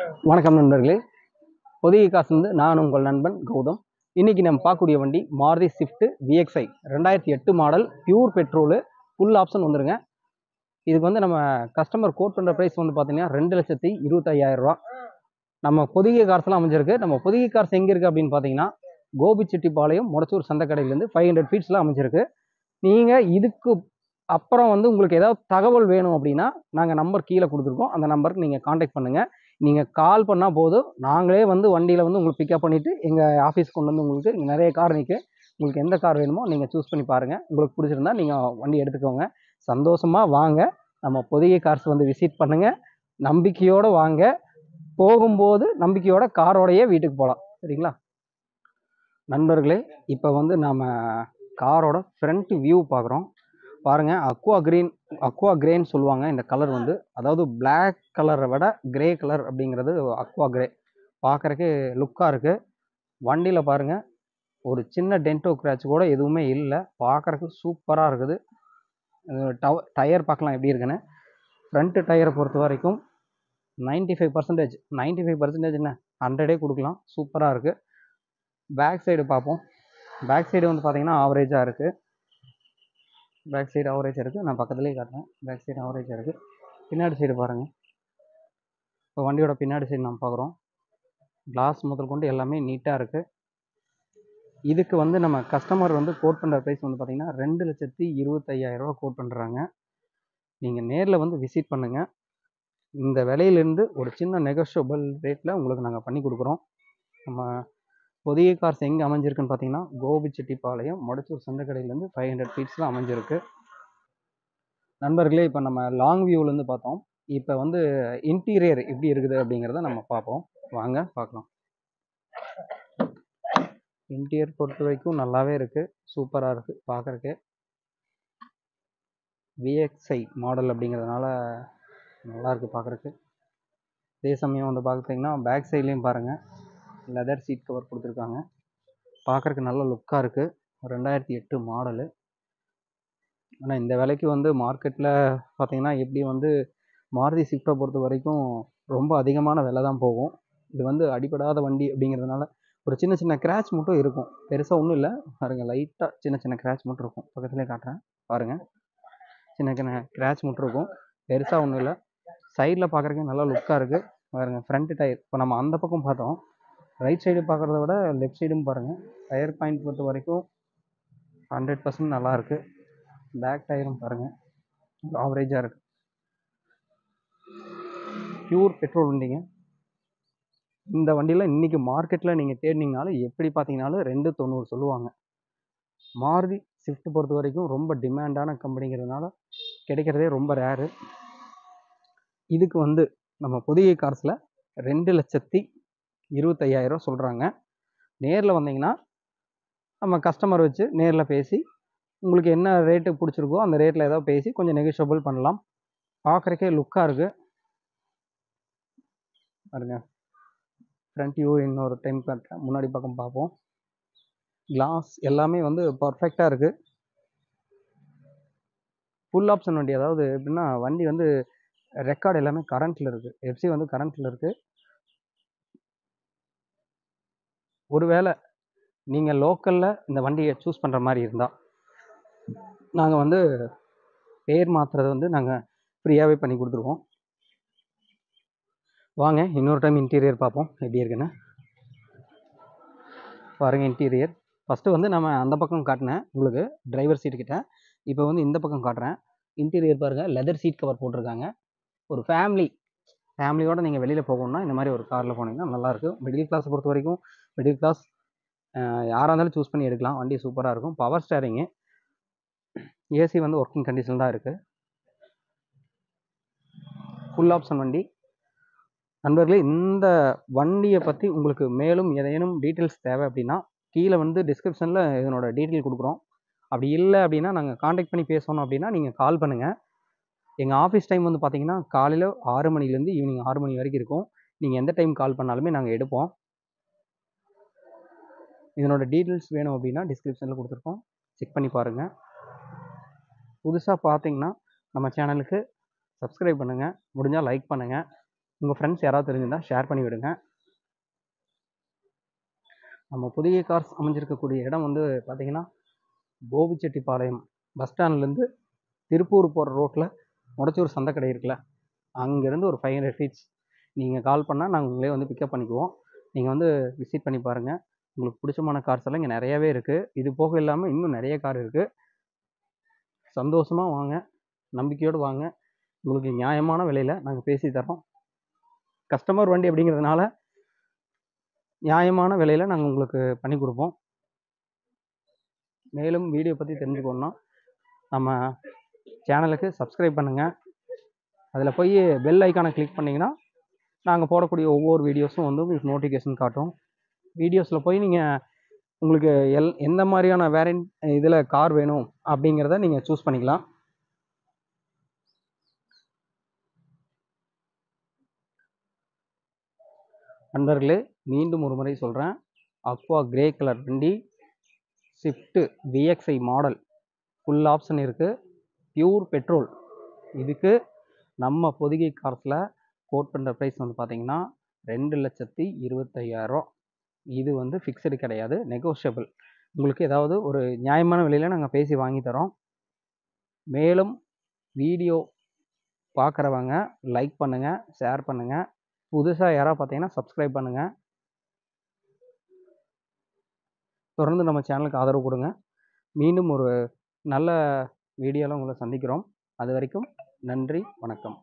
வணக்கம் நண்பர்களே. பொதிகை காசுலேருந்து நான் உங்கள் நண்பன் கௌதம். இன்றைக்கி நம்ம பார்க்கக்கூடிய வண்டி Maruti Swift VXi 2008 model, pure petrol, full option வந்துருங்க. இதுக்கு வந்து நம்ம கஸ்டமர் கோட் பண்ணுற ப்ரைஸ் வந்து பார்த்தீங்கன்னா 2,25,000 ரூபா. நம்ம பொதிகை கார்ஸ்லாம் அமைஞ்சிருக்கு. நம்ம பொதிகை கார்ஸ் எங்கே இருக்குது அப்படின்னு பார்த்தீங்கன்னா, கோபிச்செட்டிப்பாளையம் மொடச்சூர் சந்தைக்கடையிலேருந்து 500 ஃபீட்ஸில் அமைஞ்சிருக்கு. நீங்கள் இதுக்கு அப்புறம் வந்து உங்களுக்கு ஏதாவது தகவல் வேணும் அப்படின்னா நாங்கள் நம்பர் கீழே கொடுத்துருக்கோம். அந்த நம்பருக்கு நீங்கள் காண்டாக்ட் பண்ணுங்கள். நீங்கள் கால் பண்ணால் போதும், நாங்களே வந்து வண்டியில் வந்து உங்களுக்கு பிக்கப் பண்ணிவிட்டு எங்கள் ஆஃபீஸ் கொண்டு வந்து உங்களுக்கு இங்கே நிறைய கார் நிற்கும். உங்களுக்கு எந்த கார் வேணுமோ நீங்கள் சூஸ் பண்ணி பாருங்கள். உங்களுக்கு பிடிச்சிருந்தா நீங்கள் வண்டி எடுத்துக்கோங்க. சந்தோஷமாக வாங்க. நம்ம பொதிகை கார்ஸ் வந்து விசிட் பண்ணுங்கள். நம்பிக்கையோடு வாங்க. போகும்போது நம்பிக்கையோட காரோடையே வீட்டுக்கு போகலாம். சரிங்களா நண்பர்களே? இப்போ வந்து நம்ம காரோட ஃப்ரண்ட் வியூ பார்க்குறோம். பாருங்கள், அக்வா கிரேன்னு சொல்லுவாங்க இந்த கலர் வந்து. அதாவது பிளாக் கலரை விட கிரே கலர் அப்படிங்கிறது அக்வா கிரே. பார்க்குறக்கு லுக்காக இருக்குது. வண்டியில் பாருங்கள், ஒரு சின்ன டென்டோ கிராச் கூட எதுவுமே இல்லை. பார்க்குறக்கு சூப்பராக இருக்குது. டயர் பார்க்கலாம் எப்படி இருக்குன்னு. ஃப்ரண்ட்டு டயரை பொறுத்த வரைக்கும் 95% என்ன 100 கொடுக்கலாம். சூப்பராக இருக்குது. பேக் சைடு பார்ப்போம். பேக் சைடு வந்து பார்த்திங்கன்னா ஆவரேஜாக இருக்குது. பேக் சைடு ஆவரேஜாக இருக்குது. நான் பக்கத்துலேயே காட்டுறேன். பேக் சைடு ஆவரேஜாக இருக்குது. பின்னாடி சைடு பாருங்கள். இப்போ வண்டியோட பின்னாடி சைடு நம்ம பார்க்குறோம். கிளாஸ் முதல் கொண்டு எல்லாமே நீட்டாக இருக்குது. இதுக்கு வந்து நம்ம கஸ்டமர் வந்து கோட் பண்ணுற ப்ரைஸ் வந்து பார்த்திங்கன்னா 2,25,000 ரூபா கோட் பண்ணுறாங்க. நீங்கள் நேரில் வந்து விசிட் பண்ணுங்கள். இந்த விலையிலேருந்து ஒரு சின்ன நெகோஷியபிள் ரேட்டில் உங்களுக்கு நாங்கள் பண்ணி கொடுக்குறோம். நம்ம பொதிகை கார்ஸ் எங்கே அமைஞ்சிருக்குன்னு பார்த்தீங்கன்னா, கோபிச்செட்டிப்பாளையம் மொடச்சூர் சந்தைக்கடையிலேருந்து 500 ஃபீட்ஸில் அமைஞ்சிருக்கு. நண்பர்களே, இப்போ நம்ம லாங் வியூவிலேருந்து பார்த்தோம். இப்போ வந்து இன்டீரியர் எப்படி இருக்குது அப்படிங்கிறத நம்ம பார்ப்போம். வாங்க பார்க்கலாம். இன்டீரியர் பொறுத்த வரைக்கும் நல்லாவே இருக்குது. சூப்பராக இருக்குது பார்க்குறக்கு. VXi மாடல் அப்படிங்கிறதுனால நல்லாயிருக்கு பார்க்குறக்கு. அதே சமயம் வந்து பார்த்தீங்கன்னா பேக் சைட்லேயும் பாருங்கள், லெதர் சீட் கவர் கொடுத்துருக்காங்க. பார்க்குறக்கு நல்ல லுக்காக இருக்குது. 2008 மாடலு. ஆனால் இந்த விலைக்கு வந்து மார்க்கெட்டில் பார்த்திங்கன்னா எப்படி வந்து மாருதி ஸ்விஃப்ட்டை பொறுத்த வரைக்கும் ரொம்ப அதிகமான விலை தான் போகும். இது வந்து அடிபடாத வண்டி அப்படிங்கிறதுனால ஒரு சின்ன சின்ன கிராச் மட்டும் இருக்கும். பெருசாக ஒன்றும் இல்லை. பாருங்கள், லைட்டாக சின்ன சின்ன கிராச் மட்டும் இருக்கும். பக்கத்துலேயே காட்டுறேன் பாருங்கள். சின்ன சின்ன கிராச் மட்டும் இருக்கும். பெருசாக ஒன்றும் இல்லை. சைடில் பார்க்குறதுக்கு நல்லா லுக்காக இருக்குது. பாருங்கள், ஃப்ரண்ட் டயர். இப்போ நம்ம அந்த பக்கம் பார்த்தோம். ரைட் சைடு பார்க்குறத விட லெஃப்ட் சைடும் பாருங்கள். டயர் பாயிண்ட் பொறுத்த வரைக்கும் 100% நல்லாயிருக்கு. பேக் டயரும் பாருங்கள், ஆவரேஜாக இருக்குது. பியூர் பெட்ரோல் வண்டிங்க. இந்த வண்டியில் இன்றைக்கி மார்க்கெட்டில் நீங்கள் தேடினீங்கனாலும் எப்படி பார்த்தீங்கனாலும் 2,90 சொல்லுவாங்க. மாருதி ஸ்விஃப்ட் பொறுத்த வரைக்கும் ரொம்ப டிமாண்டான கம்பெனிங்கிறதுனால கிடைக்கிறதே ரொம்ப ரேரு. இதுக்கு வந்து நம்ம பொதிகை கார்ஸில் 2,25,000 சொல்கிறாங்க. நேரில் வந்தீங்கன்னா நம்ம கஸ்டமர் வச்சு நேரில் பேசி உங்களுக்கு என்ன ரேட்டு பிடிச்சிருக்கோ அந்த ரேட்டில் ஏதாவது பேசி கொஞ்சம் நெகோஷியபிள் பண்ணலாம். பார்க்குறக்கே லுக்காக இருக்குது பாருங்க. ஃப்ரண்ட் வியூ இன்னொரு டைம் காட்டுறேன். முன்னாடி பக்கம் பார்ப்போம். கிளாஸ் எல்லாமே வந்து பர்ஃபெக்டாக இருக்குது. ஃபுல் ஆப்ஷன் வண்டி. அதாவது எப்படின்னா வண்டி வந்து ரெக்கார்டு எல்லாமே கரண்ட்டில் இருக்குது. FC வந்து கரண்ட்டில் இருக்குது. ஒருவேளை நீங்கள் லோக்கலில் இந்த வண்டியை சூஸ் பண்ணுற மாதிரி இருந்தால் நாங்கள் வந்து பேர் மாற்றுறது வந்து நாங்கள் ஃப்ரீயாகவே பண்ணி கொடுத்துருவோம். வாங்க இன்னொரு டைம் இன்டீரியர் பார்ப்போம் எப்படி இருக்குன்னு. பாருங்கள் இன்டீரியர். ஃபஸ்ட்டு வந்து நம்ம அந்த பக்கம் காட்டினேன் உங்களுக்கு டிரைவர் சீட்டுக்கிட்ட. இப்போ வந்து இந்த பக்கம் காட்டுறேன். இன்டீரியர் பாருங்கள், லெதர் சீட் கவர் போட்டிருக்காங்க. ஒரு ஃபேமிலியோடு நீங்கள் வெளியில் போகணுன்னா இந்த மாதிரி ஒரு காரில் போனீங்கன்னா நல்லாயிருக்கும். மிடில் கிளாஸை பொறுத்த வரைக்கும் மிடில் கிளாஸ் யாராக இருந்தாலும் சூஸ் பண்ணி எடுக்கலாம். வண்டி சூப்பராக இருக்கும். பவர் ஸ்டேரிங்கு, AC வந்து ஒர்க்கிங் கண்டிஷன் தான் இருக்குது. ஃபுல் ஆப்ஷன் வண்டி. நண்பர்களே, இந்த வண்டியை பற்றி உங்களுக்கு மேலும் ஏதேனும் டீட்டெயில்ஸ் தேவை அப்படின்னா கீழே வந்து டிஸ்கிரிப்ஷனில் இதனோட டீட்டெயில் கொடுக்குறோம். அப்படி இல்லை அப்படின்னா நாங்கள் காண்டாக்ட் பண்ணி பேசணும் அப்படின்னா நீங்கள் கால் பண்ணுங்கள். எங்கள் ஆஃபீஸ் டைம் வந்து பார்த்திங்கன்னா காலையில் 6 மணிலேருந்து ஈவினிங் 6 மணி வரைக்கும் இருக்கும். நீங்கள் எந்த டைம் கால் பண்ணாலுமே நாங்கள் எடுப்போம். இதனோட டீட்டெயில்ஸ் வேணும் அப்படின்னா டிஸ்கிரிப்ஷனில் கொடுத்துருக்கோம். செக் பண்ணி பாருங்கள். புதுசாக பார்த்தீங்கன்னா நம்ம சேனலுக்கு சப்ஸ்கிரைப் பண்ணுங்கள். முடிஞ்சால் லைக் பண்ணுங்கள். உங்கள் ஃப்ரெண்ட்ஸ் யாராவது தெரிஞ்சிருந்தால் ஷேர் பண்ணி விடுங்க. நம்ம புதிய கார்ஸ் அமைஞ்சிருக்கக்கூடிய இடம் வந்து பார்த்திங்கன்னா கோபிச்செட்டிப்பாளையம் பஸ் ஸ்டாண்ட்லேருந்து திருப்பூர் போகிற ரோட்டில் முடச்சூர் சந்தைக்கடை இருக்குல்ல, அங்கேருந்து ஒரு 500 ஃபீட்ஸ். நீங்கள் கால் பண்ணால் நாங்கள் உங்களே வந்து பிக்கப் பண்ணிக்குவோம். நீங்கள் வந்து விசிட் பண்ணி பாருங்கள். உங்களுக்கு பிடிச்சமான கார்ஸ் எல்லாம் இங்கே நிறையாவே இருக்குது. இது போக இல்லாமல் இன்னும் நிறைய கார் இருக்குது. சந்தோஷமாக வாங்க, நம்பிக்கையோடு வாங்க. உங்களுக்கு நியாயமான விலையில் நாங்கள் பேசி தரோம். கஸ்டமர் வண்டி அப்படிங்கிறதுனால நியாயமான விலையில் நாங்கள் உங்களுக்கு பண்ணி கொடுப்போம். மேலும் வீடியோ பற்றி தெரிஞ்சுக்கணுன்னா நம்ம சேனலுக்கு சப்ஸ்கிரைப் பண்ணுங்கள். அதில் போய் பெல் ஐக்கானை கிளிக் பண்ணிங்கன்னா நாங்கள் போடக்கூடிய ஒவ்வொரு வீடியோஸும் வந்து உங்களுக்கு நோட்டிஃபிகேஷன் காட்டும். வீடியோஸில் போய் நீங்கள் உங்களுக்கு எந்த மாதிரியான வேரியன்ட் இதில் கார் வேணும் அப்படிங்கிறத நீங்கள் சூஸ் பண்ணிக்கலாம். நண்பர்களே, மீண்டும் ஒரு முறை சொல்கிறேன், அக்வா கிரே கலர் வண்டி, Swift VXi model, full option இருக்குது, பியூர் பெட்ரோல். இதுக்கு நம்ம பொதிகை கார்ஸில் கோட் பண்ணுற ப்ரைஸ் வந்து பார்த்திங்கன்னா 2,25,000. இது வந்து ஃபிக்ஸடு கிடையாது, நெகோஷியபிள். உங்களுக்கு ஏதாவது ஒரு நியாயமான விலையில் நாங்கள் பேசி வாங்கி தரோம். மேலும் வீடியோ பார்க்குறவங்க லைக் பண்ணுங்கள், ஷேர் பண்ணுங்கள். புதுசாக யாராவது பார்த்தீங்கன்னா சப்ஸ்கிரைப் பண்ணுங்கள். தொடர்ந்து நம்ம சேனலுக்கு ஆதரவு கொடுங்க. மீண்டும் ஒரு நல்ல வீடியோவில் உங்களை சந்திக்கிறோம். அது வரைக்கும் நன்றி, வணக்கம்.